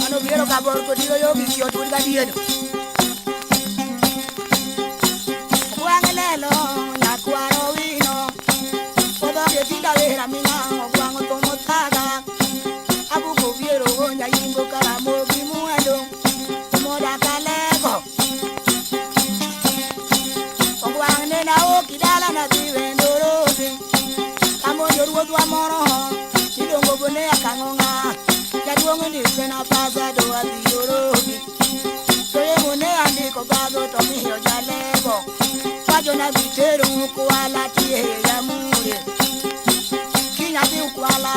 Ano biero kabor ko diyo yo bisyo tuwa ka diyo. Kuangelelo na kuaro wino. Oda ye tinda vera mina kuango tomo taga. Abu ko biero nya yimbo kala mo bimuendo. Moda kalego. Kuangne na o kidala na diwendoro. Amo yoruo dwa moro. Idongo bone akangonga. Yaduongo ni sena pasa do abiyorobi. Soye mone andi ko bago to miyo jalego. Wajo na bitero kuala tiye ya mure. Kinya bi kuala.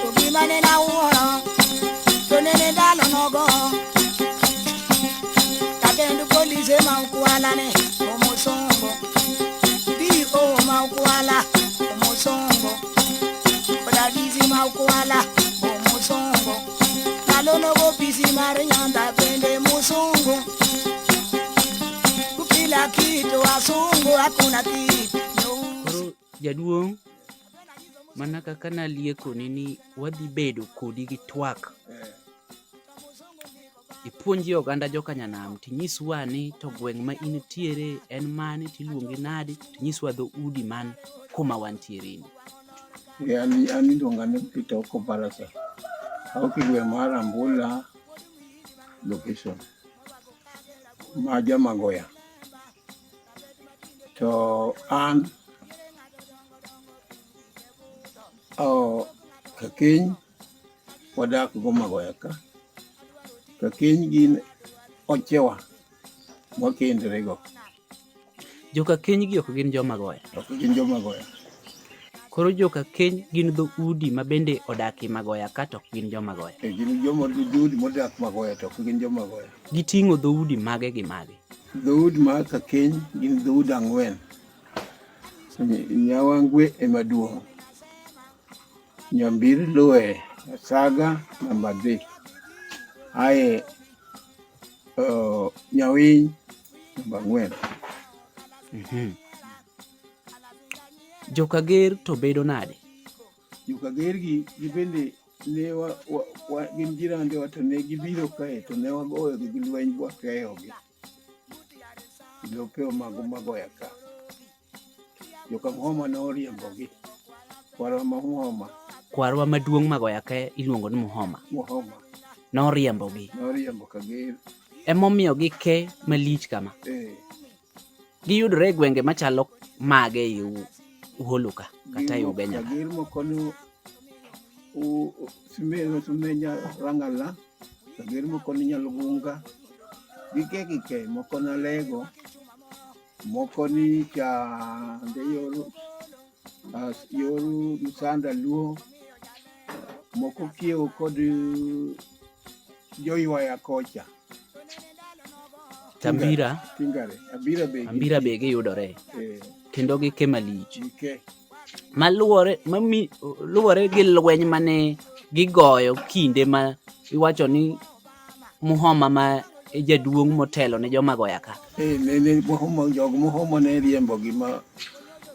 Obi mane na uoro. Tonene dalo nogo. Takendu police ma kuala ne. Omosongo. Bi o ma kuala. Omosongo. Dizi maukwala musongo nalono go pisi marinyanda pende musungu kila kitu asungu hakuna kitu koro jaduong mana kaka nalieko ni wadhi bedo kodi gi twak ipuonji oganda joka nyanam tinyiswa ni to gweng ma intiere en mane tiluongi nadi tinyiswa dho udi man kuma wantiere ni. Yani dongane pita uko Barasa. Au kilwe mara Mbula location. Maja Magoya. To an kakiny wadak go Magoya ka. Kakiny gin ochewa mwakendre go. Joka keny gi ok gin jo Magoya. Ok gin jo Magoya. Koro joka keny gin dho udi ma bende odaki Magoya ka to gin jo Magoya. Gin joma udi modak Magoya to gin jo Magoya. Giting'o dho udi mage gi mage. Dho udi ma kakeny gin dho udi ang'wen. Nyawangwe emaduong'. Nyambiri Loe Saga namba 3. Ae Nyawiny namba 4. Joka ger to bedo nade? Joka ger gi bende ne gin jirande wa to ne gibiro kae to ne wagoyo gi lweny bwakeyo gi. Lopeo Magoya ka. Joka Muhoma noriembo gi. Kwarwa Muhoma. Kwarwa maduong' Magoya ka iluongo ni Muhoma. Noriembo gi. Noriembo ka ger. Emomiyo gi ke malich kama. Giyudore e gwenge machalo mage yu uholuka kata Ugenya. Gir mokono sumenya rangala. Gir mokono Nyalgunga. Gike mokono Lego. Mokoni cha yoru Musanda Luo. Moko kio kod joywa kocha. Tambira. Tingare. Ambira be giyudore. Kendo gike malich. Maluore gi lweny mane gigoyo kinde ma iwacho ni Muhoma ma jaduong' motelo ne jo Magoya ka. Ne Muhoma ne riembo gi ma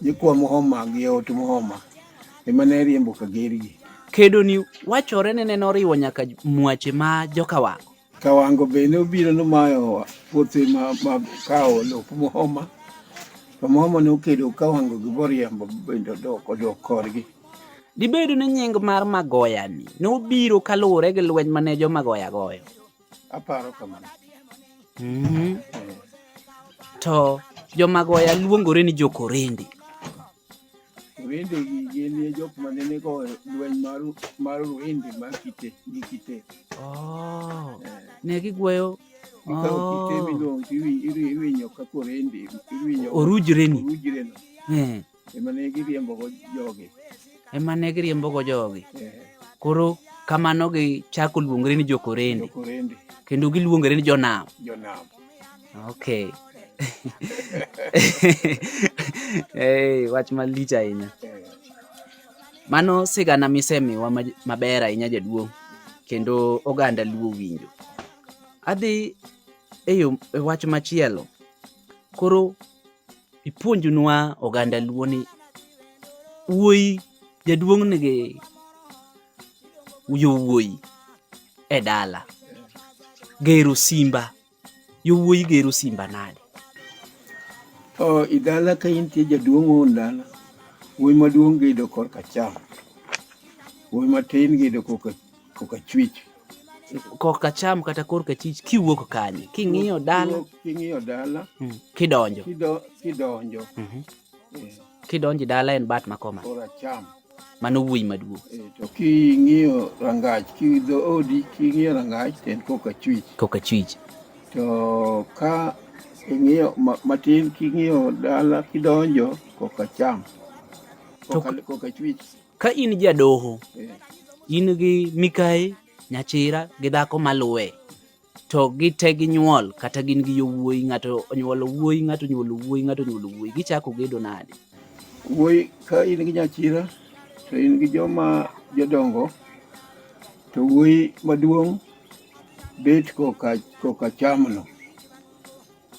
jikwa Muhoma gi ot Muhoma ema ne riembo ka gergi. Kedo ni wachore ne noriwo nyaka mwache ma joka Kawango be ne obiro no mayo puothe ma kawo lop Muhoma. Muhoma ne okedo Kawango gi boriembo bende dok korgi. Dibedo ni nying mar Magoya ni nobiro kaluwore gi lweny mane jo Magoya goyo. Aparo kamano. To jo Magoya luongore ni jokorende. Rende gin jok mane ne go lweny mar rende mar kite. Ne gigweyo kite miluongo iwinyo ka korende iwinyo orujreni. Ema ne giriembo go jogi. Koro kamano gi chako luongore ni jokorende. Kendo giluongore ni jonam. Okay. Wach malich ahinya. Mano sigana misemiwa maber ahinya jaduong'. Kendo oganda luo winjo. Adhi e wach machielo. Koro ipuonjunwa oganda luo ni wuoi jaduong' nigi yowuoyi e dala gero simba, yowuoyi gero simba nade? Idala ka intie jaduong' wuon dala, wuoyi maduong' gedo korka cham, wuoyi matin gedo koka chwich. Korka cham kata korka chich kiwuok kanye? King'iyo dala? King'iyo dala. Kidonjo? Kidonjo. Kidonjo dala en bat makoma? Kora cham. Mano wuoyi maduong'. To king'iyo rangach, kidho odi, king'iyo rangach to en koka chwich. Koka chwich. To ka ing'iyo matin, king'iyo dala kidonjo koka cham. Koka chwich. Ka in jadoho, in gi Mikayi, Nyachira gi dhako maluwe, to gite ginyuol kata gin gi yowuoyi, ng'ato onyuolo wuoyi, ng'ato onyuolo wuoyi, ng'ato onyuolo wuoyi, gichako gedo nade? Wuoyi ka in gi Nyachira to in gi joma jodongo, to wuoyi maduong' bet koka chamno.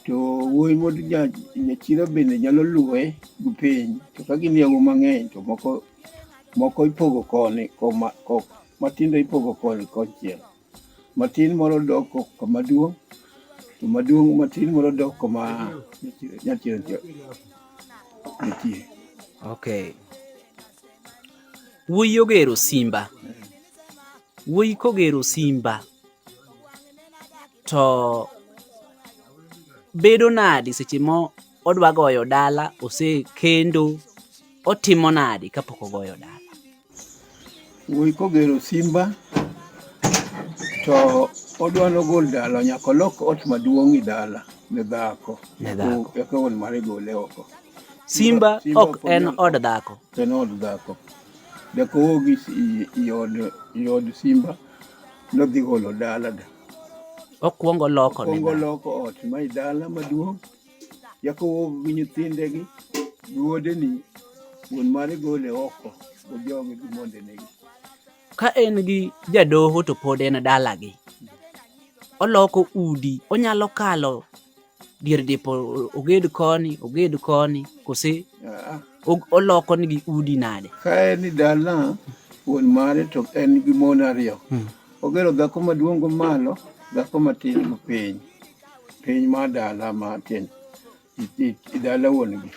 To wuoyi mod Nyachira bende nyalo luwe gi piny, to ka gin yawuoyi mang'eny to moko ipogo koni, matindo ipogo koni konchiel. Matin moro dok kama duong', to maduong' matin moro dok kama Nyachira nitie. Okay. Wuoyi ogero simba. Wuoyi kogero simba, to bedo nadi seche mo odwa goyo dala, ose kendo otimo nadi kapok ogoyo dala? Wuoyi kogero simba to odwa nogol dala, nyaka olok ot maduong' i dala ne dhako. Eka wuon mare gole oko. Simba ok en od dhako. En od dhako. Dhako wuogi i od simba nodhi golo dala da. Okuongo loko ne dhako. Loko ot ma i dala maduong'. Dhako wuog gi nyithindegi, wuodeni wuon mare gole oko. Ojoge gi mondenegi. Ka en gi jadoho to pod en dalagi, oloko udi, onyalo kalo dier dipo oged koni, kose oloko nigi udi nade? Ka en i dala wuon mare to en gi mon ariyo. Ogero dhako maduong' go malo, dhako matin go piny. Piny mar dala matin. I dala wuon gi.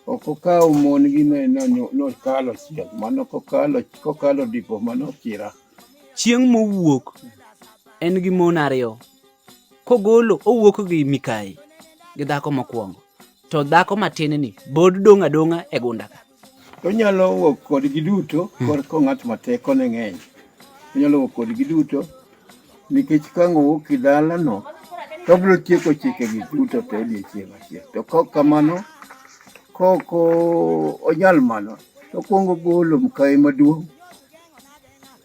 Ok okawo mon gi nokalo chiel, mano kokalo dipo mano kira. Chieng' mowuok en gi mon ariyo. Kogolo owuok gi Mikayi gi dhako mokwongo, to dhako matin ni bod dong' adong'a e gunda ka. Onyalo wuok kodgi duto, ko ng'at mateko ne ng'eny. Onyalo wuok kodgi duto, nikech ka owuok i dala no, to obiro tieko chikegi duto te odiechieng' achiel. To kok kamano, koko onyal mano, to okuongo golo Mikayi maduong',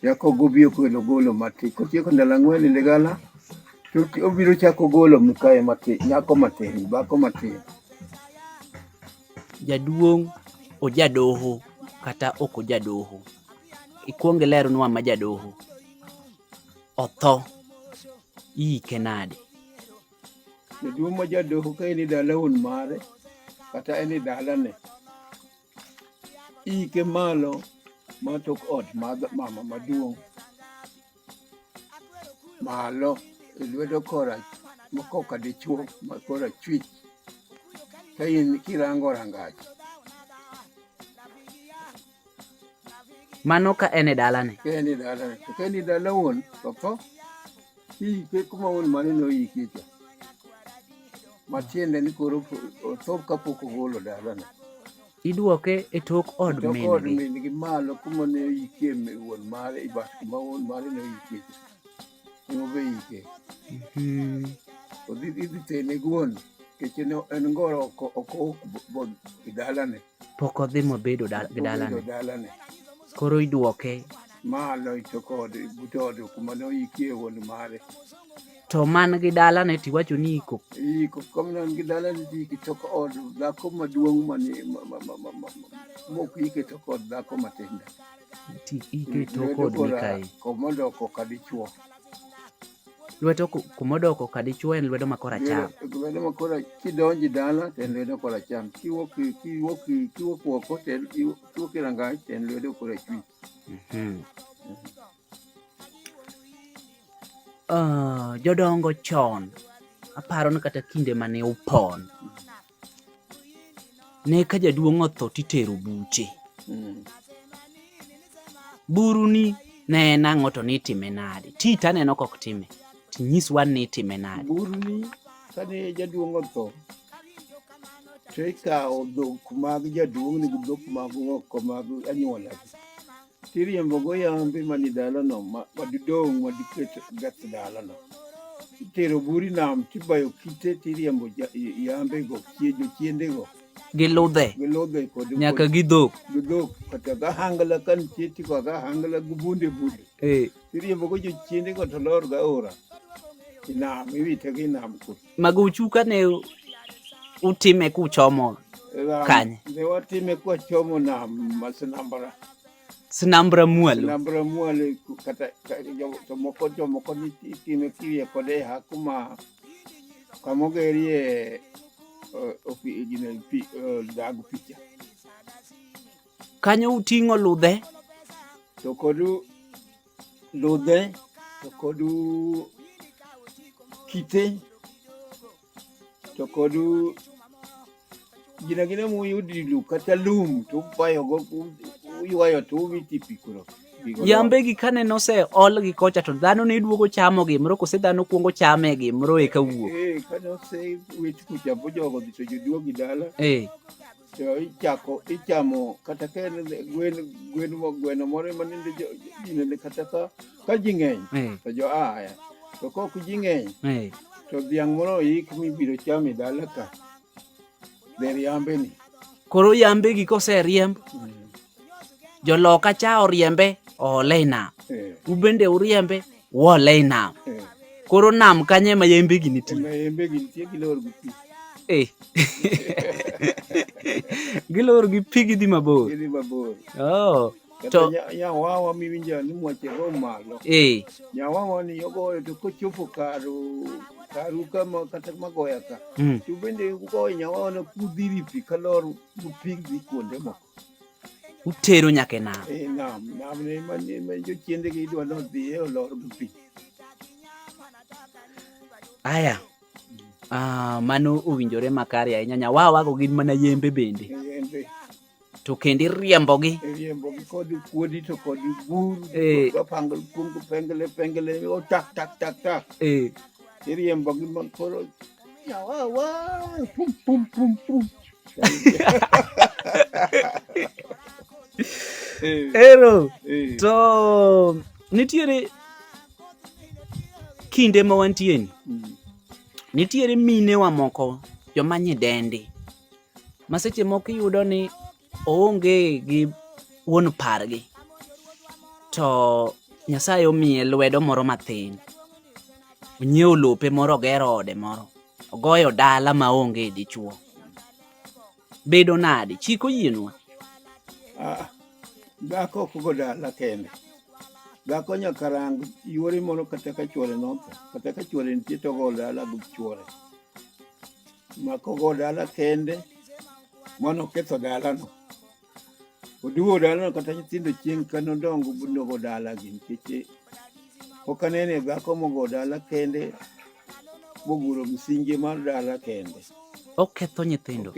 yako gobiro golo matin. Kotieko ndalo 4 e ligala, to obiro chako golo Mikayi matin, nyako matin, dhako matin. Jaduong' ojadoho kata ok ojadoho? Ikuongo ileronwa ma jadoho. Otho, iike nade? Jaduong' ma jadoho ka en i dala wuon mare, kata en i dalane, iike malo ma tok ot mama maduong'. Malo e lwedo koka dichuo ma kora chwich. Ka in kirango rangach. Mano ka en e dalane? Ka en i dalane. To ka en i dala wuon, to tho, iike kuma wuon mare noike cha. Matiende ni koro otho kapok ogolo dalane. Iduoke e tok od min gi? Tok od min gi malo kuma ne oike wuon mare, bat kuma wuon mare noike cha. Ema be ike. Idhi tene gwon, nikech en ngoro oko i dalane. Pok odhi mobedo gi dalane. Koro iduoke malo i tok od, but od kuma ne oike wuon mare. To man gi dalane tiwacho ni iko? Iko, kamano gi dalane iko tok od dhako maduong' mok ike tok od dhako matindo. Ike tok od Mikayi. Komodoko ka dichuo. Lwedo kumodoko ka dichuo en lwedo makora cham. Lwedo makora, kidonji dala to en lwedo kora cham. Kiwuok oko to iwuok i rangach to en lwedo kora chwich. jodongo chon, aparo ni kata kinde mane upon, ne ka jaduong' otho titero buche. Buru ni ne en ang'o to nitime nade? Ti taneno kok time. Tinyiswa ni itime nade? Buru ni kane jaduong' otho to ikawo dhok mag jaduong' ni gi dhok mag oko mag anyuola tiriembo go yambe mani dalano madidong' madiket gath dalano. Itero buri nam tibayo kite tiriembo yambe go chiende go Giludhe kod nyaka gidhok kata gahangla kan cheti ko gahangla gubunde tiriembo go chiende go to lor ga ora inam iwite gi nam ko maguchuka ne utime kuchomo kanye ne watime kwa chomo nam masinambara mualo kata to moko ni time kiye kode hakuma kamogerie dagu picha kanyo uting'o ludhe to kodu ludhe to kodu kite to kodu gina muyudi lu kata lum to bayo go uywayo to witi pikuro yambe gi kane nose ol gi kocha to dhano ne duogo chamo gi mro kose dhano kuongo chame gi mro e kawuok kane ose witi kucha bojogo dhi to joduogi dala to ichamo kata ken gweno moro maninde jinene kata ka jing'eny to jo aya to kok jing'eny to dhiang' moro yik mibiro chame dala ka der yambe ni koro yambe gi kose riemb joloka cha oriembe ole nam ubende uriembe wole nam koro nam kanye ma yembe gi nitie gilor gi pi gilor gi pi gidhi mabor to nyawawa miwinjo ni mwache go malo nyawawa ni yogoyo to kochopo karu kama kata magoya ka to bende ugoyo nyawawa na kudhiri pi kalor pi dhi kuonde moko utero nyake nam nam ne man jo chiende gi idwa no dhi olor pi aya mano owinjore makare ahinya. Nyawawa go gin mana yembe bende to kendi riembo gi kod kuodi to kod buru pangal pungu pengele o tak riembo gi makoro nyawawa pum ero to nitiere kinde ma wantie ni nitiere mine wa moko joma nyidendi ma seche moko iyudo ni oonge gi wuon pargi to Nyasaye omiye lwedo moro mathin, onyiewo lope moro, ogero ode moro, ogoyo dala maonge dichuo. Bedo nade chiko yienwa? Dhako ok go dala kende. Dhako nyaka rang yore moro kata ka chuore notho, kata ka chuore nitie to go dala gi chuore. Mako go dala kende mono ketho dala no. Oduo dala no kata nyithindo chieng' kano dongo buno go dala gi nikech ok anene dhako mogo dala kende boguro msinge mar dala kende. Oketho nyithindo.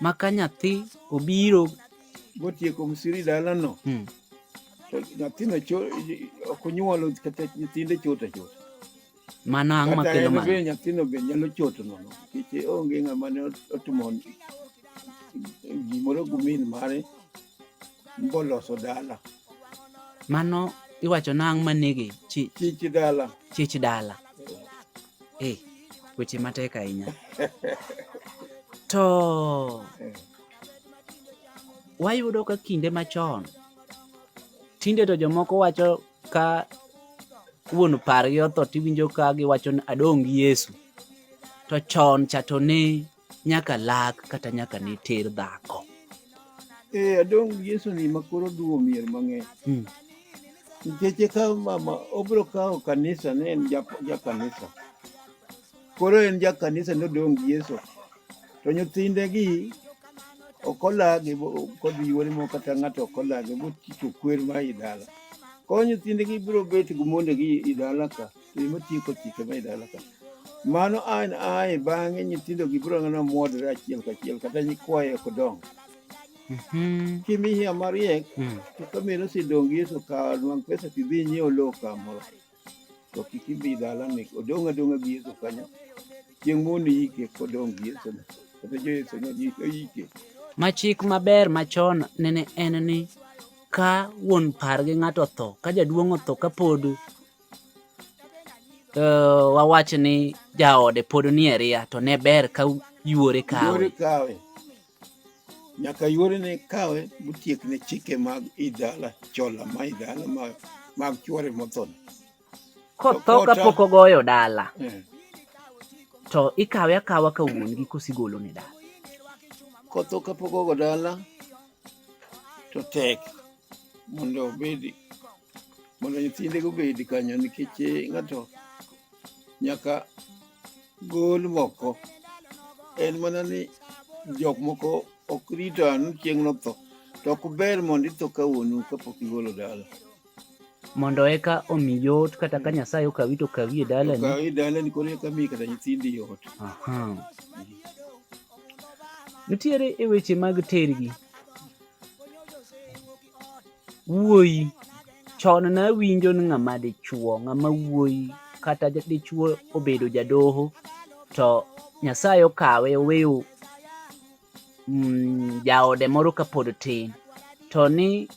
Maka nyathi obiro botieko msiri dala no. To nyathino ok onyuolo kata nyithinde chota. Mana ang' makelo mana. Kata nyathino be nyalo choto nono. Nikech onge ng'ama ne otimo gimoro gumin mare mboloso dala. Mano iwacho nang' manege chich dala. Chich dala. Weche matek ahinya. To wayudo ka kinde machon tinde to jomoko wacho ka wuon pargi otho tiwinjo ka giwacho ni adong' gi Yesu. To chon chato ne nyaka lak kata nyaka ne ter dhako. Adong' gi Yesu ni makoro duo mier mang'eny. Nikech ka mama obro kawo kanisa ne en ja kanisa. Koro en ja kanisa nodong' gi Yesu. To nyithinde gi okolagi kod yuore mo kata ng'ato okolagi boticho kwer ma idala. ko nyithindgi biro bet gi mondegi i dala ka to matieko chike ma i dala ka mano an ae bang'e nyithindogi biro ng'ana muodre achiel kachiel kata nyikwaye ok dong kimiya mariek to kamero osedongi to kawo nwang' pesa tidhi nyiewo lo kamoro to kik ibi dalani odong' adong'a gi Yesu kanyo chieng' mondo ike kodong' gi Yesu kata jo-Yesu noyike. Ma chik maber machon nene en ni ka wuon par gi ng'ato tho, ka jaduong' otho ka pod wawach ni jaode pod ni e ria to ne ber ka yuore kawe. Nyaka yuore ne kawe motiek ne chike mag idala chola ma idala mag chuore mothon. Kotho kapok ogoyo dala to ikawe akawa ka wuon gi kosigolo ne dala. Kotho kapok ogo dala to tek mondo nyithinde go bedi kanyo nikech ng'ato nyaka gol moko. En mana ni jok moko ok rito anu chieng' no tho to ok ber mondo itho ka wuonu kapok igolo dala. Mondo eka omi yot kata ka Nyasaye okawi to kawi e dalani. Okawi e dalani koro eka mi kata nyithindi yot. Nitiere e weche mag tergi. Wuoyi chon na winjo ni ng'ama dichuo, ng'ama wuoyi kata dichuo obedo jadoho to Nyasaye okawe oweyo jaode moro kapod tin to ni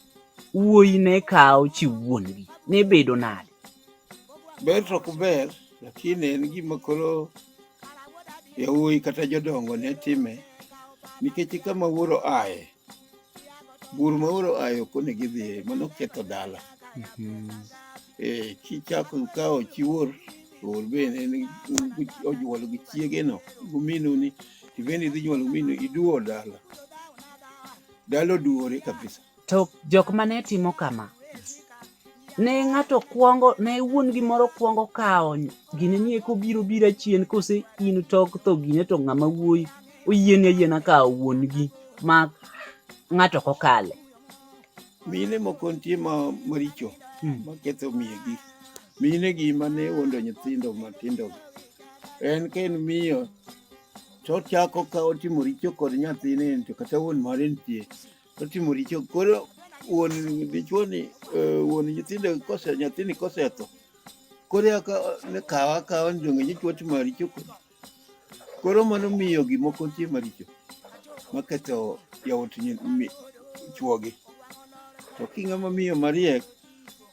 wuoyi ne kawo chi wuon gi ne bedo nade? Ber to ok ber lakini en gima koro yawuoyi kata jodongo ne time nikech kama wuoro aye bur ma wuoro aye ok onego idhiye mano ketho dala. Kichako kawo chi wuor bende ojuolo gi chiegeno guminu ni tibende idhi nyuolo guminu iduo dala oduore kabisa. To jok mane timo kama ne ng'ato kuongo ne wuon gi moro kuongo kawo gine ni eko biro chien kose in tok tho gine to ng'ama wuoyi oyiena kawo wuon gi ma ng'ato kokale. Mine moko nitie maricho maketho miyegi. Mine gi mane wondo nyithindo matindo en ka en miyo to chako kawo timo richo kod nyathine to kata wuon mare nitie to timo richo koro wuon dichuo ni wuon nyithindo nyathini kosetho koro ne kawa donge dichuo timo richo koro mano miyo gi moko nitie maricho maketho yawuot chuogi. To king'ama miyo mariek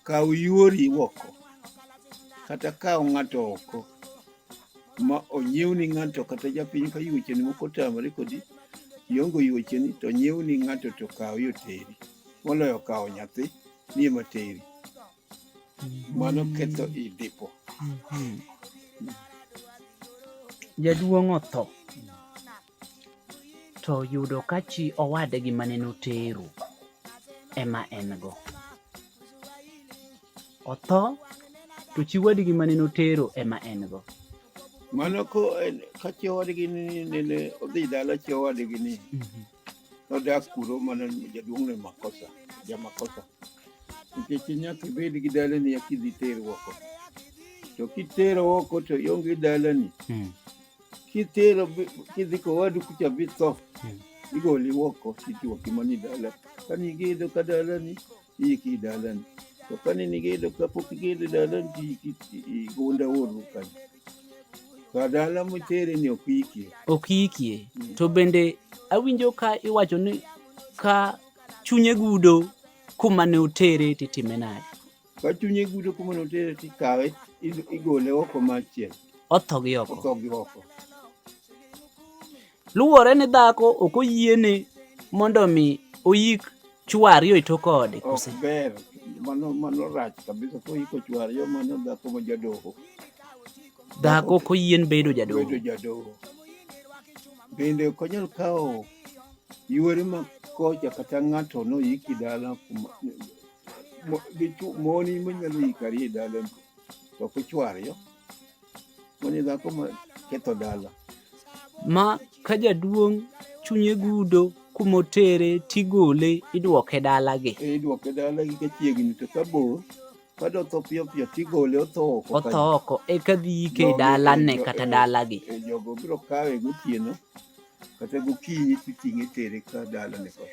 kaw yuori oko kata kaw ng'ato oko ma onyiew ni ng'ato kata japiny ka yuecheni moko tamore kodi iongo yuecheni to nyiew ni ng'ato to kaw yo teri moloyo kawo nyathi ni materi. Mano ketho idipo. Jaduong' otho to yudo ka chi owadgi mane notero ema en go. Otho to chi wadgi mane notero ema en go. Mano ka chi owadgi nene odhi dala chi owadgi ni nodak kuro mana jaduong' ne jamakosa nikech nyaka ibed gi dalani eka idhi ter oko to kitero oko to ionge dalani kitero kidhi kowadu kucha bi tho igoli oko tichuoki mani dala kani igedo ka dalani iki dalani to kani nigedo kapok igedo dalani igunda oru kanyo ka dala motere ni ok ikie. To bende awinjo ka iwacho ni ka chunye gudo kuma ne otere titime nade? Ka chunye gudo kuma ne otere tikawe igole oko machiel. Otho gi oko. Luwore ni dhako ok oyiene mondo mi oyik chwari e tok ode kose? Ok ber, mano rach kabisa koyiko chwari mano dhako ma jadoho. Dhako ok oyien bedo jadoho. Bende ok onyal kawo yuore ma kocha kata ng'ato noyiki dala moni manyalo yikari e dala to ok chwari mani dhako ma ketho dala. Ma ka jaduong' chunye gudo kumotere tigole idwoke dalagi. Idwoke dalagi ka chiegni to ka bor kado tho piyo piyo tigole otho oko eka dhi ke dalane kata dalagi. Jogo biro kawe gotieno kata gokinyi titing'e tere ka dalane ko.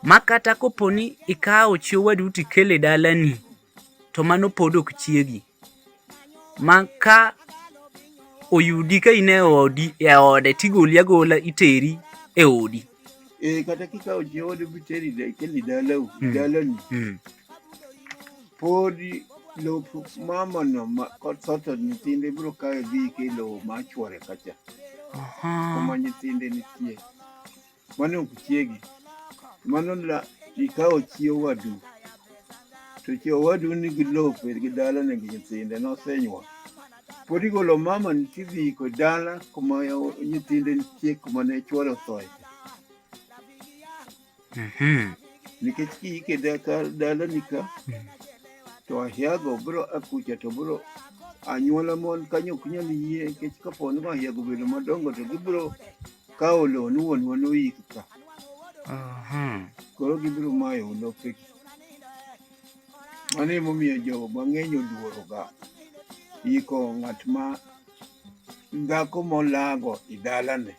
Ma kata koponi ikawo chi owadu tikele dalani, to mano pod ok chiegi. Ma ka oyudi ka in e ode tigoli agola iteri e odi. Kata kikawo chi owadu biteri ikeli dalani. Podi lo mama no koto nyithinde biro kawe dhi kelo machuore kacha. Kuma nyithinde nitie. Mano ok chiegi. Mano la ikawo chi owadu. To chi owadu nigi lope gi dalane gi nyithinde nosenyuol. Pod igolo mama tidhi ko dala kuma nyithinde nitie kuma ne chuore othoe. Nikech kiike dalani ka to ahiago biro akucha to biro anyuola mon kanyo ok nyal yie nikech kapo ni ahiago bedo madongo to gibiro kawo lowo ni wuonwa noik ka. Koro gibiro mayo lopegi. Mano emomiyo jogo mang'eny oluoroga iko ng'at ma dhako molago i dalane.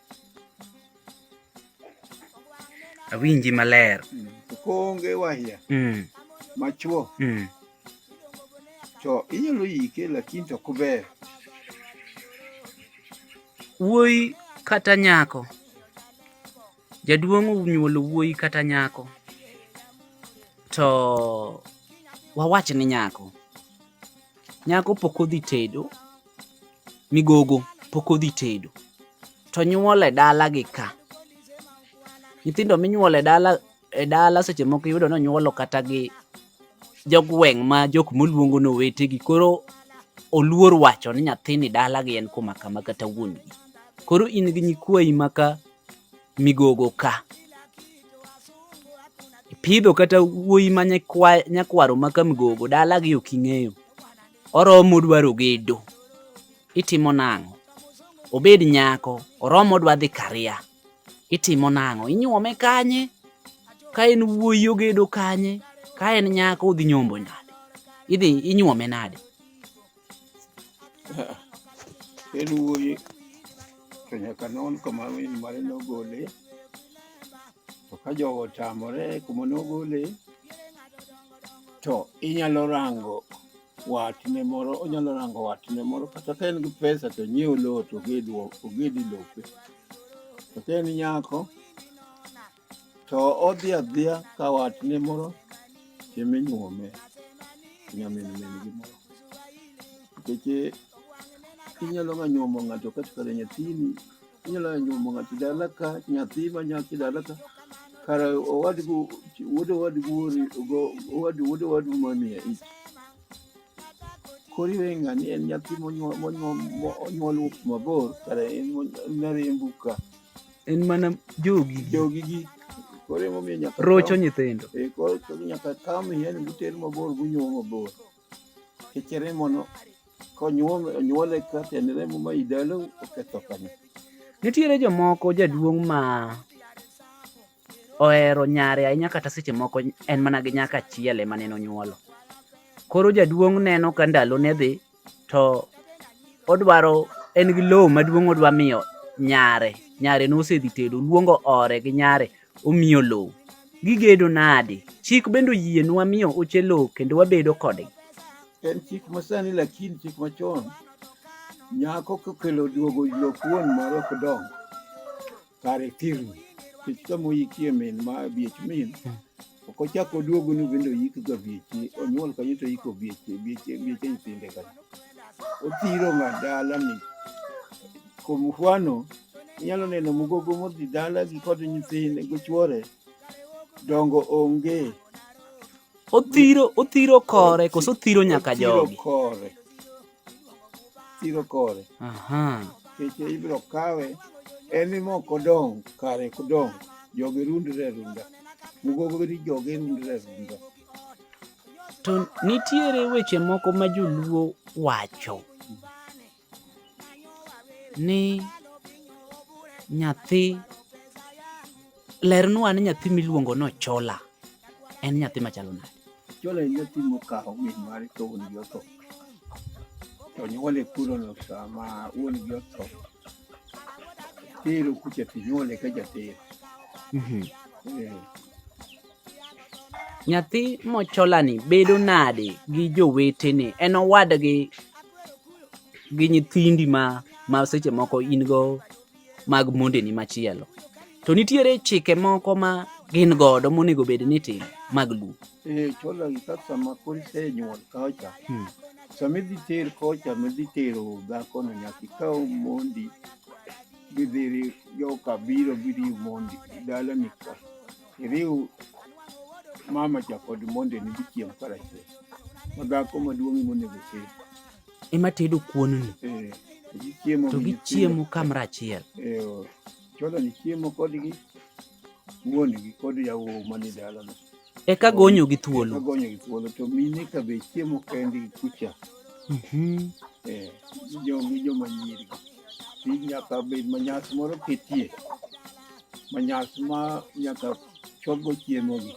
Awinji maler. Koonge wahia machuo to inyalo ike lakini to ok ber. Wuoyi kata nyako, jaduong' onyuolo wuoyi kata nyako, to wawach ni nyako pok odhi tedo, migogo pok odhi tedo, to nyuole dalagi ka. Nyithindo minyuolo e dala seche moko iyudo ni onyuolo kata gi jogweng' ma jok moluongo nowetegi, koro oluor wacho ni nyathini dalagi en kuma kama kata wuongi. Koro in gi nyikwayi maka migogo ka, ipidho kata wuoyi ma nyakwaro maka migogo, dalagi ok ing'eyo, oromo dwaro gedo, itimo nang'o? Obed nyako, oromo dwa dhi karia, itimo nang'o? Inyuome kanye? Ka en wuoyi ogedo kanye? Ka en nyako odhi nyombo nade? Inyuome nade? En wuoyi to nyaka non kama min mare nogole, to ka jogo tamore kuma nogole, to inyalo rango watne moro, onyalo rango watne moro, kata ka en gi pesa to nyiew lowo to ogedi lope. To ka en nyako to odhi adhiya ka watne moro eminyuome nyamin gi moro. Nikech inyalo nyuomo ng'ato kata kare nyathini, inyalo nyuomo ng'ato dala ka, nyathi ma nyaki dala ka, kara wuod owadgu mamiya ich. Koro iwe ng'ani en nyathi monyuol mabor, kara en mariembu ka. En mana jogi. Koro emomiyo nyaka rocho nyithindo. Koro nyaka kami yani buter mabor bunyuomo mabor. Nikech remono konyuole ka en remo ma idalo oketho kanyo. Nitiere jomoko jaduong' ma ohero nyare ahinya, kata seche moko en mana gi nyaka achiel ema neno nyuolo. Koro jaduong' neno ka ndalo ne dhi, to odwaro, en gi lowo maduong' odwa miyo nyare nosedhi tedo, luongo ore gi nyare omiyo lowo. Gigedo nade? Chik bende oyienwa miyo oche lowo kendo wabedo kodgi. En chik masani lakini chik machon, nyako kokelo duogo lop wuon moro ok dongo, kare tirni. Nikech kamoikie min ma biech min, ok ochako duogo ni bende oyik ga bieche, onyuol kanyo to oyiko bieche nyithinde kanyo. Othiro ng'a dalani. Kuom mfano, inyalo neno mugogo modhi dala gi kod nyithinde gochuore, dongo onge. Othiro kore, koso othiro nyaka jogi? Thiro kore. Nikech ibiro kawe, en mok odong, kare kodong, jogi rundre runda. Mugogo gi jogi rundre runda. To nitiere weche moko ma joluo wacho ni nyathi, lernwa ni nyathi miluongo no chola en nyathi machalo nade? chola nyathi mokawo min mare to wuon gi otho. To nyuole kuro no sama wuon gi otho. Tero kucha to nyuole ka jatero. Nyathi mocholani bedo nade gi jowetene? En owadgi gi nyithindi ma seche moko in go mag mondeni machielo. To nitiere chike moko ma gin godo monego bed ni timo mag luo. Chola gi kaka sama koro isenyuol kocha. Sama idhi ter kocha midhi tero dhako no nyaka ikaw mondi gidhiri joka biro mondi dalani ka. Iriw mama cha kod monde ni gichiem karachiel. Dhako maduong' monego ter. Ema tedo kuon ni. To gichiemo kamoro achiel. Chola ni chiemo kodgi wuon gi kod yawo mani dalano. Eka gonyo gi thuolo. Eka gonyo gi thuolo to mine ka be chiemo kendgi kucha. Joma nyiri. Nyaka bed manyas moro ketie. Manyas ma nyaka chokgo chiemo gi.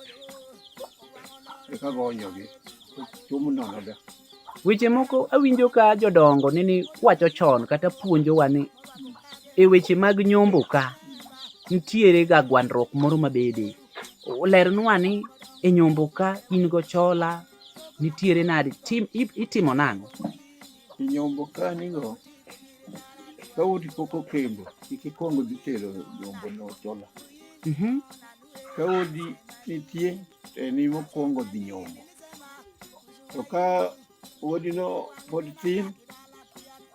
Eka gonyo gi. Tumo nono da. Weche moko awinjo ka jodongo nini wacho chon kata puonjowa ni e weche mag nyombo ka nitiere ga gwandruok moro mabede. Lernwa ni e nyombo ka in go chola nitiere nade itimo nang'o? E nyombo ka nigo ka udi poko kembo ikikongo dhi tero nyombo no chola. Ka udi nitie ni mokwongo dhi nyombo. To ka udi no pod tin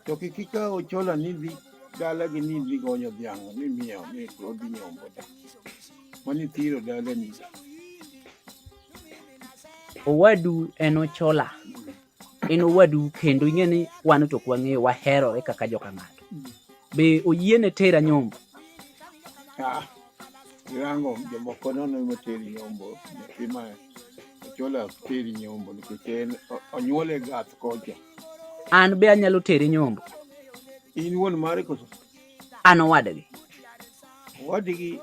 to kikikawo chola ni dhi dala gi ni dhi gonyo dhiang' ni miyo ni odhi nyombo da. Mani thiro dala ni. Owadu en ochola. En owadu kendo ing'e ni wan to kwang'eyo wahero kaka joka ng'ato. Be oyiene tera nyombo? Irango jomoko nono moteri nyombo. Nyathima chola teri nyombo nikech en onyuole gath kocha. An be anyalo tere nyombo? In wuon mare koso? An owadgi. Owadgi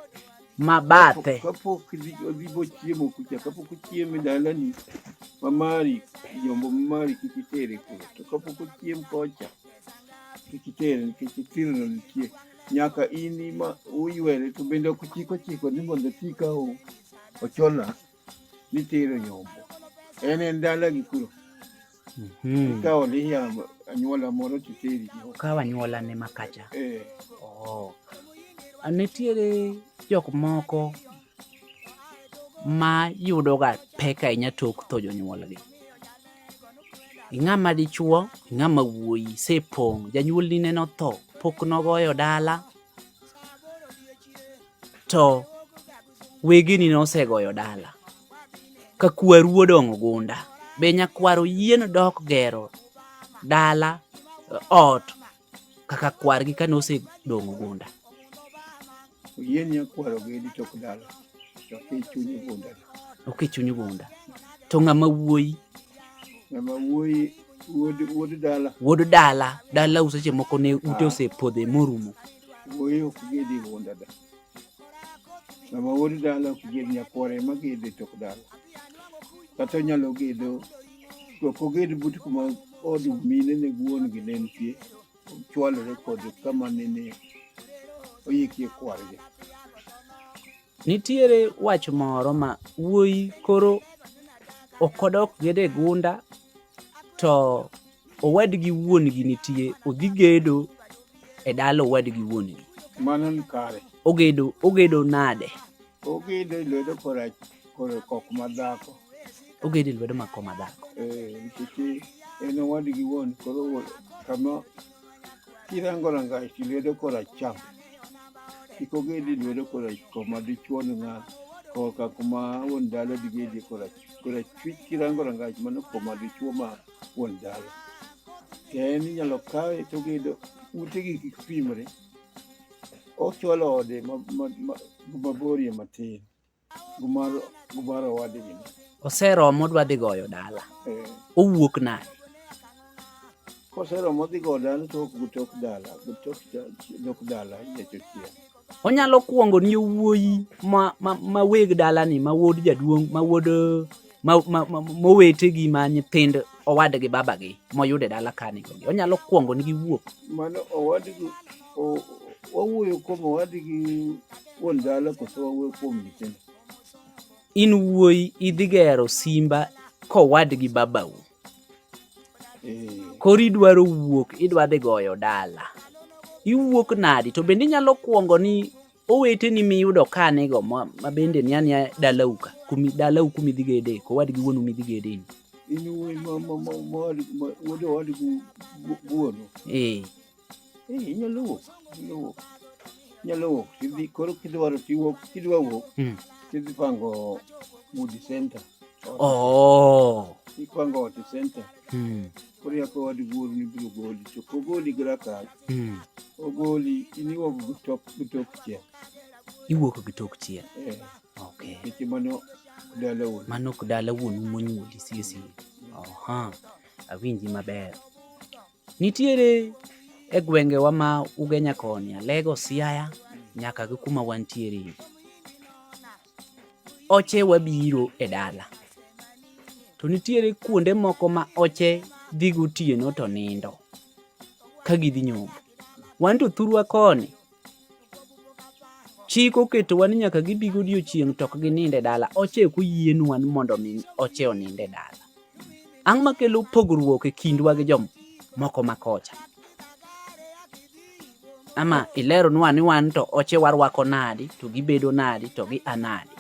mabathe. Kapok odhi bo chiemo kucha, kapok ochiemo dalani mamari, jombo mamari kik itere kuro. To kapok ochiem kocha, kik itere nikech thirno nitie. Nyaka in ma uywere to bende ok chiko ni mondo tika ochola ni tero nyombo. En dalagi kuro. Ikawo ni anyuola moro titeri nyombo. Kawa anyuola ne makacha. Nitiere jok moko ma yudo ga pek ahinya tok tho jonyuolgi. Ng'ama dichuo, ng'ama wuoyi sepong', janyuol ni neno tho, pok nogoyo dala, to wegi ni nosegoyo dala. Ka kwaru odong' gunda, be nyakwaro yien dok gero dala, ot, kaka kwargi ka nosedong' gunda. Yien nyakwaro gedi tok dala, to kichunyi gunda. Okichunyi gunda. To ng'ama wuoyi? Ng'ama wuoyi wuod dala. Wuod dala, dala useche moko ne ute osepodhe morumo. Wuoyi ok gedi gunda da. Ng'ama wuod dala ok gedi nyakware ma gedi tok dala. Kata nyalo gedo, ok ogedi but kuma od mine ne wuon gi ne nitie, chwalore kod kama nene oyikie kwargi. Nitiere wach moro ma wuoyi koro okodok gede gunda, to owadgi wuon gi nitie, odhi gedo e dala owadgi wuon gi. Mano ni kare. Ogedo nade? Ogedo lwedo kok madhako. Ogedo lwedo mako madhako. Nikech en owadgi wuon koro kama kirango rangach lwedo koracham. Kik ogedi lwedo koma dichuo ni ng'ato. Koka kuma wuon dala digedi korachwich kirango rangach mano koma dichuo ma wuon dala. En inyalo kawe to gedo utegi kik pimre. Ochwalo ode maborie matin. Gumaro owadgi. Oseromo dwa dhi goyo dala. Owuok nade? Koseromo dhi goyo dala to ok gutok dala. Dok dala nyecho chia. Onyalo kuongo ni wuoyi ma weg dala ni, ma wuod jaduong', ma wuod mowetegi ma nyithind owadgi babagi moyude dala kanigogi onyalo kuongo nigi wuok mano owadgi wawuoyo kuom owadgi wuon dala koso wawuoyo kuom nyithindo. In wuoyi idhi gero simba kowadgi babau koro idwaro wuok idwa dhi goyo dala iwuok nadi to bende inyalo kuongo ni oweteni miyudo kanigo ma bende ni ania dalau ka dalau kumidhi gede kowadgi wuonu midhi gede in wuoyi wuodo owadgi wuonu inyalo wuok tidhi koro kidwa wuok tidhi pango Moody Center ipango ot center koro yako owadgi wuonu ni biro goli to kogoli graka ogoli iniwuok gi tok chiel iwuok gi tok chiel okay kichi mano dala wuonu monyuoli siesi awinji maber. Nitiere e gwengewa ma Ugenya koni Lego Siaya nyaka gi kuma wantiere oche wabiro e dala to nitiere kuonde moko ma oche dhi gotieno to nindo ka gidhi nyombo wan to thurwa koni chik oketowa ni nyaka gibi godiochieng' to ok gininde dala oche ok oyienwa mondo oche oninde dala. Ang' makelo pogruok e kindwa gi jomoko makocha ama ileronwa ni wan to oche warwako nadi to gibedo nadi to gi anadi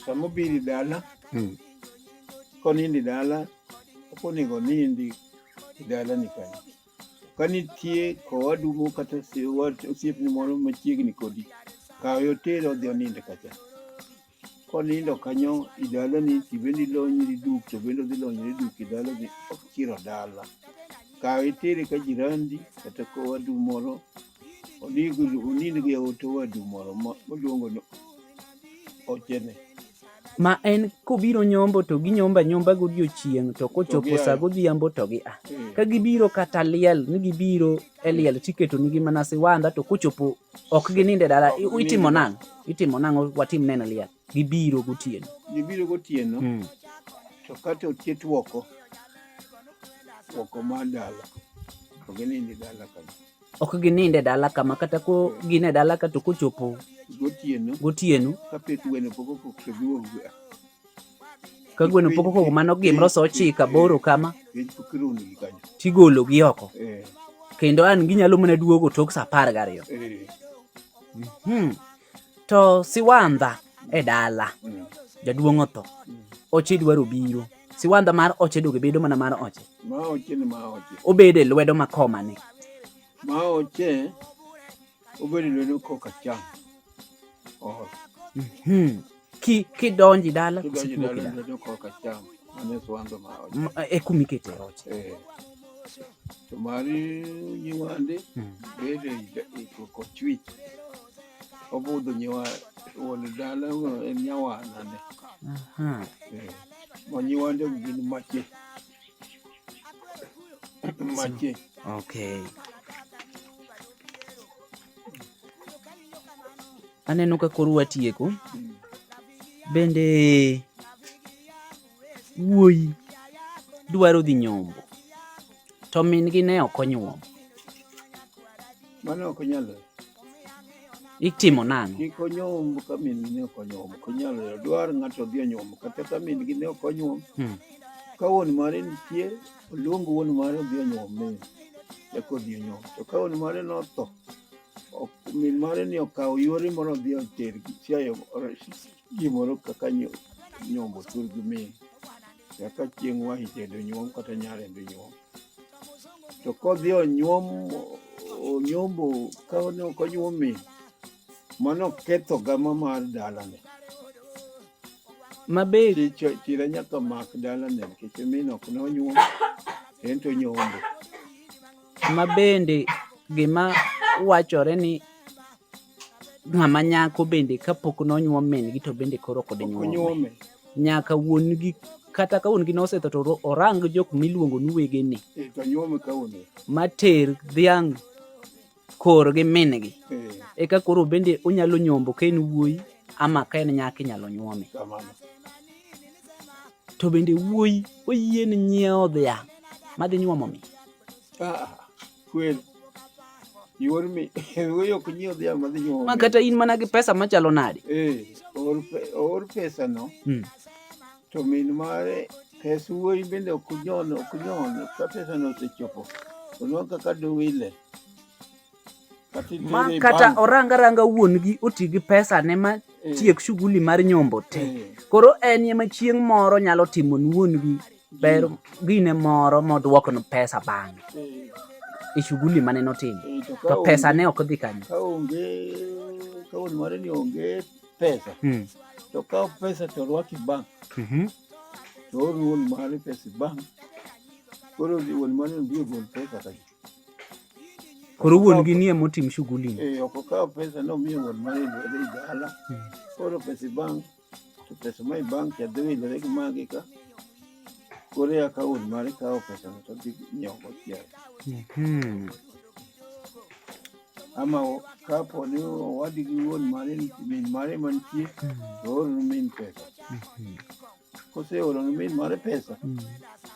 samobiri dala konindi dala okonego nindi dala ni kanyo kanitie kowadumo kata osiepni moro machiegni kodi kawe otere odhi oninde kacha konindo kanyo idalani tibende ilonyri duk to bende odhi lonyri duk idalani ok chiro dala kawe itere ka jirandi kata kowadu moro onindi gi owete wadu moro moluongo no ochene ma en kobiro nyombo to ginyomba nyomba godiochieng' to kochopo sa godhiambo to gi ka gibiro kata liel ni gibiro e liel tiketo nigi mana siwanda to kochopo ok gininde dala itimo nang'o watim neno liel gibiro gotieno to kata otiet woko mar dala ok gininde dala kama kata ko gine dala ka to kochopo gotieno kapet gweno poko ka gweno poko mano gimro so chika boro kama tigolo gi oko kendo an ginyalo mana duogo tok sa 12 to siwandha e dala jaduong' otho oche dwaro biro siwandha mar oche doge bedo mana mar oche obede lwedo makoma ni ma oche obede lwedo koka cham kidonji dala e kumikete oche to mari nyiwande bede iko chwich obudho wuon dala en nyawana ne mo nyiwande gin mache okay aneno ka koro watieko bende wuoyi dwaro dhi nyombo to min gi ne ok onyuom mano ok nyalo itimo nang'o kiko nyombo ka min gi ne ok onyuom ok nyalo dwar ng'ato dhi nyombo kata ka min gi ne ok onyuom ka wuon mare nitie oluongo wuon mare dhi nyombo min eko dhi nyombo to ka wuon mare notho min mare ni okawo yore moro dhi oter chiayo gimoro kaka nyombo tur gi min kaka chieng' wahi tedo nyuom kata nyarendo nyuom to kodhi onyombo ka ne ok onyuom min mano ketho gama mar dalane maber tira nyaka mak dalane nikech min ok nonyuom en to nyombo mabende gima wachore ni ng'ama nyako bende kapok nonyuom min gi to bende koro kod nyuome nyaka wuon gi kata ka wuon gi nosetho to orang jok miluongo ni wege ni to nyuome ka wuon mater dhiang' kor gi min gi eka koro bende onyalo nyombo ka en wuoyi ama ka en nyako inyalo nyuome. Kamano. To bende wuoyi oyien nyiewo dhiang' madhi nyuomo mi. Kweli. Yuor mi, wuoyo ok nyiewo dhiang' madhi nyuomo mi. Ma kata in mana gi pesa machalo nade. Or pesa no. To min mare pes wuoyi bende ok nyono ka pesa no osechopo. Ono kaka duwile. Ma kata oranga wuon gi oti gi pesa ne ma tiek shughuli mar nyombo te. Koro en ema chieng' moro nyalo timo wuon gi ber gine moro moduok no pesa bang'e. E shughuli mane notimo. To pesa ne ok dhi kanyo. Ka wuon mare ni onge pesa. To ka pesa to rwaki bank. To wuon mare pesa bank. Koro wuon mare biro gol pesa kanyo. Koro wuon gi nie motim shughuli ni. Ok okawo pesa no miyo wuon mare dhi dala. Koro pesa bank. To pesa mai bank ya dhi lere gi magi ka. Koro ya ka wuon mare kawo pesa no to dhi nyiewo chiaye. Ama kapo ni owadi gi wuon mare min mare mantie to oro min pesa. Kose oro min mare pesa.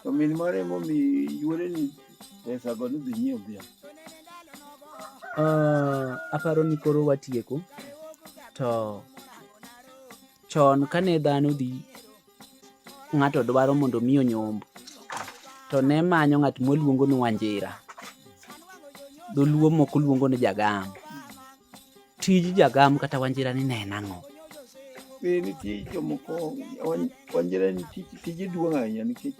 To min mare mo mi yuore ni pesa go dhi nyiewo dhiang'. Aparo ni koro watieko. To chon kane dhano dhi ng'ato dwaro mondo mi onyomb to ne manyo ng'at moluongo ni Wanjira. Dholuo moko luongo ni Jagam. Tij Jagam kata Wanjira ni ne nang'o? Ni tij jomoko Wanjira ni tij duong' ahinya nikech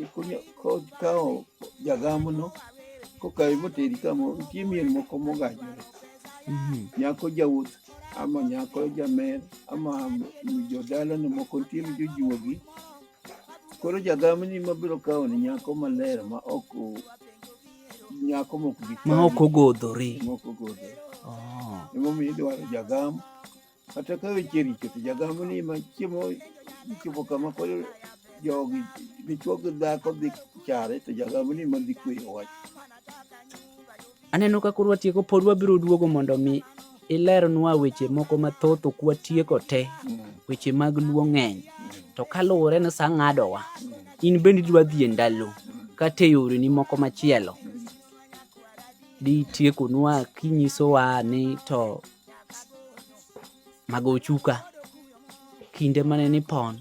kawo Jagam no kokawe moteri kamo nitie mier moko mogajore. Nyako jawuoth ama nyako jamer ama jodala no moko nitie jojuogi. Koro Jagam ni mabiro kawo ni nyako maler ma ok nyako moko ma ok ogodhore. Emomiyo idwaro Jagam. Kata ka weche richo to Jagam ni ma chiemo ichopo kama koro jogi dichuo gi dhako dhi chare to Jagam ni madhi kweyo wach. Aneno ka koro watieko pod wabiro duogo mondo mi ilernwa weche moko mathoth ok watieko te. Weche mag luo ng'eny. To kaluwore ni sa ng'adowa. In bende dwa dhi e ndalo kata e yore ni moko machielo. Di tieko nwa kinyisowa ni to mago chuka kinde mane ni pon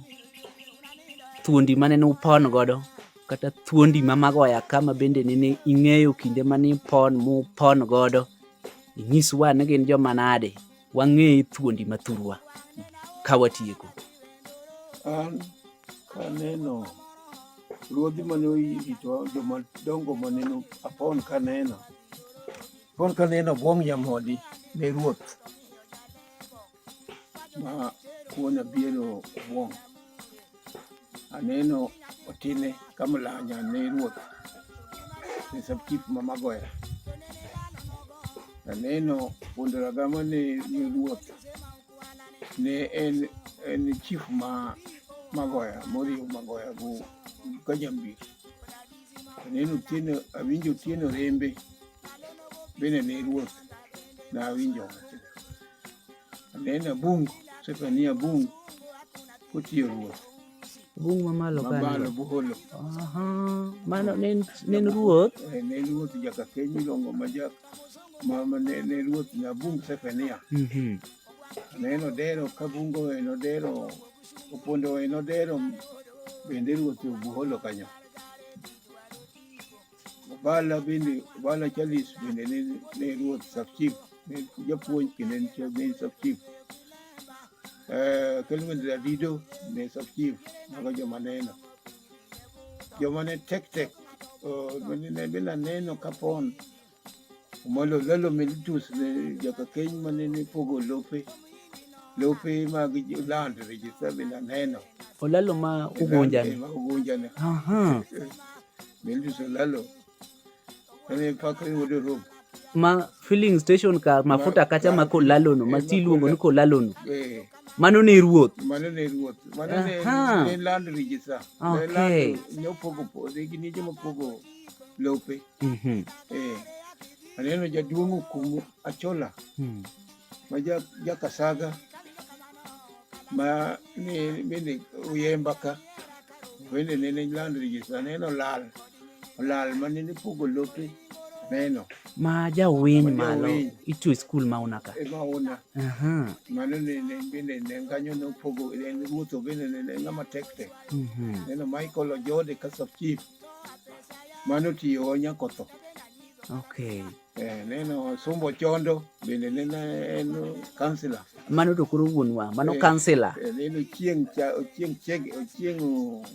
thuondi mane ni upon godo kata thuondi ma Magoya kama bende ne ing'eyo kinde mane pon mu pon godo inyiswa ni gin joma nade wang'e thuondi mathurwa ka watieko. An kaneno ruodhi mane orito joma dongo mane apon kaneno Bwong' Nyamodi ne ruoth ma kuona biero Bwong'. Aneno Otine Kamlanya ne ruoth ne sub-chief ma Magoya. Aneno Fundo Ragama ne ruoth ne en chief ma Magoya moriwo Magoya go Kajambiri. Aneno awinjo Otieno Rembe bende ne ruoth na awinjo wachne. Aneno Bungu Sefania Bungu kotiyo ruoth. Bungu mamalo kanyo. Mamalo Buholo. Mano ne ruoth. Ne ruoth jaka Kenya ilongo ma ne ruoth na Bungu Sefania. Aneno Dero ka Bungu enodero Opondo enodero bende ruoth Buholo kanyo. Bala Chalis bende ne ruoth sub-chief ne japuonj kendo ne sub-chief. Kelvin Davido ne sub-chief mago joma neno. Joma ne tek ne bende neno kapon Omolo Lalo Militus ne jaka Kenya mane ne pogo lope mag land register bende neno. Olalo ma Ugunjani. Ma Ugunjani. Militus Olalo. Ane pakri wode rob. Ma filling station ka mafuta kacha ma kolalo no ma tiluongo ni kolalo no. Mano ne ruoth. Mano ne land register. Okay. Ne opogo gini joma pogo lope. Aneno jaduong' Okumu Achola. Ma Jakasaga. ma ni bende uyemba ka bende nene lando gisa neno lal manene pogo lope neno ma jawiny Ma malo jawiny. itu skul ma una ka. ema una Aha. mano ne bende ne kanyo no pogo ne ruotho bende ne ng'ama tek neno Michael Ojode kasop chief mano tiyo nyakotho. Okay. Neno Sumbo Chondo bende nene en kansila. Mano to koro wuonwa, mano kansela. Neno Chieng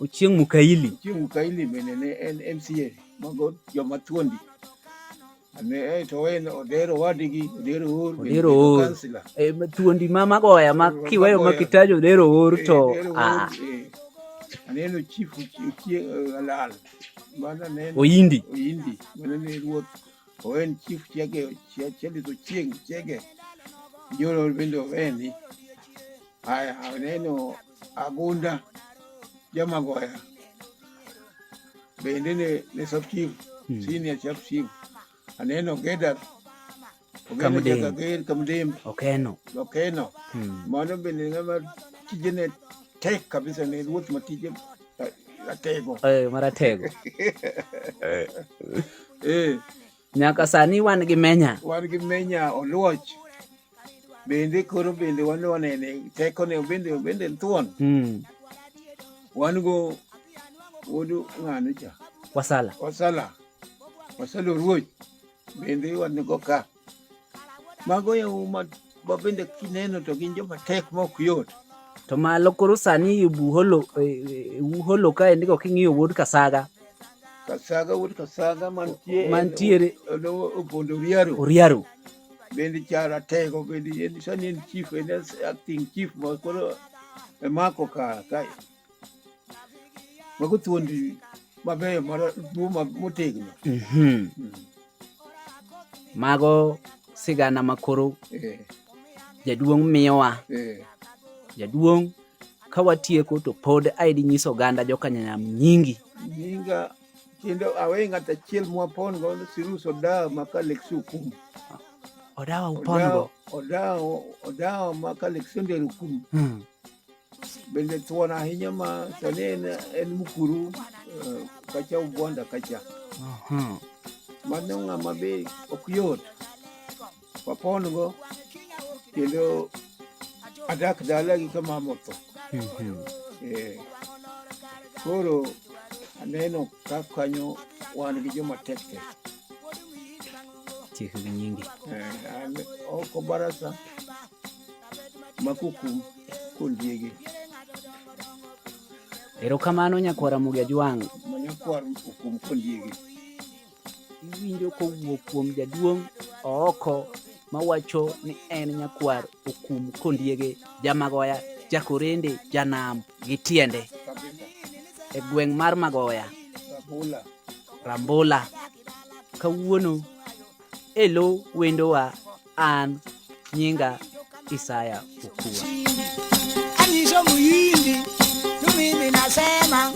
Ochieng' Mukaili. bende ne en MCA mago joma thuondi. Ne to en Odero wadigi Odero Or bende kansila. Thuondi ma Magoya ma kiweyo makitajo Odero Or to neno chief alal mana neno Oyindi mana ne ruoth oen chief Chike to Chege joro bende oveni. Haya neno Agunda Jamagoya bende ne sub chief senior sub chief. Aneno Gedar Kamdem Okeno. Mano bende ng'ama tijene tek kabisa ne ruoth matije ratego. Maratego. Nyaka sani wan gi menya Oluoch bende koro bende wanene teko ne bende thuon. Wan go wodu ng'ano cha Wasala Ruoch bende wan go ka mago ma bende kineno to gin joma tek ma ok yot. To malo koro sani Uholo ka endiko king'iyo wuod Kasaga mantiere opondo Oriaro bende chara tego bende sani en chief en acting chief ma koro mako ka mago thuondi mabeyo motegno. Mago sigana makoro jaduong' miyowa. Jaduong' ka watieko to pod aidi nyiso oganda jokanyam nyinga kendo awe ng'at achiel mwapon go Sirus Odawa maka Leksukum. Odawa upongo. Odawa maka Leksende Rukum. Bende thuon ahinya ma sani en Mukuru kacha Ubwanda kacha. Mano ng'ama be ok yot wapon go kendo adak dala gi kama motho. Koro aneno kanyo wan gi joma tek Chik gi nyingi. Oko Barasa Makukum Kondiegi. Erokamano nyakwara Mugia Jwang'. Manyakwar Ukum Kondiegi. Iwinjo kowuok kuom jaduong' oko mawacho ni en nyakwar Okum Kondiege, Jamagoya, Jakorende, Janam gi tiende e gweng' mar Magoya Rambula. Kawuono elo wendowa an nyinga Isaya Okua. Anisho muyindi, numimi nasema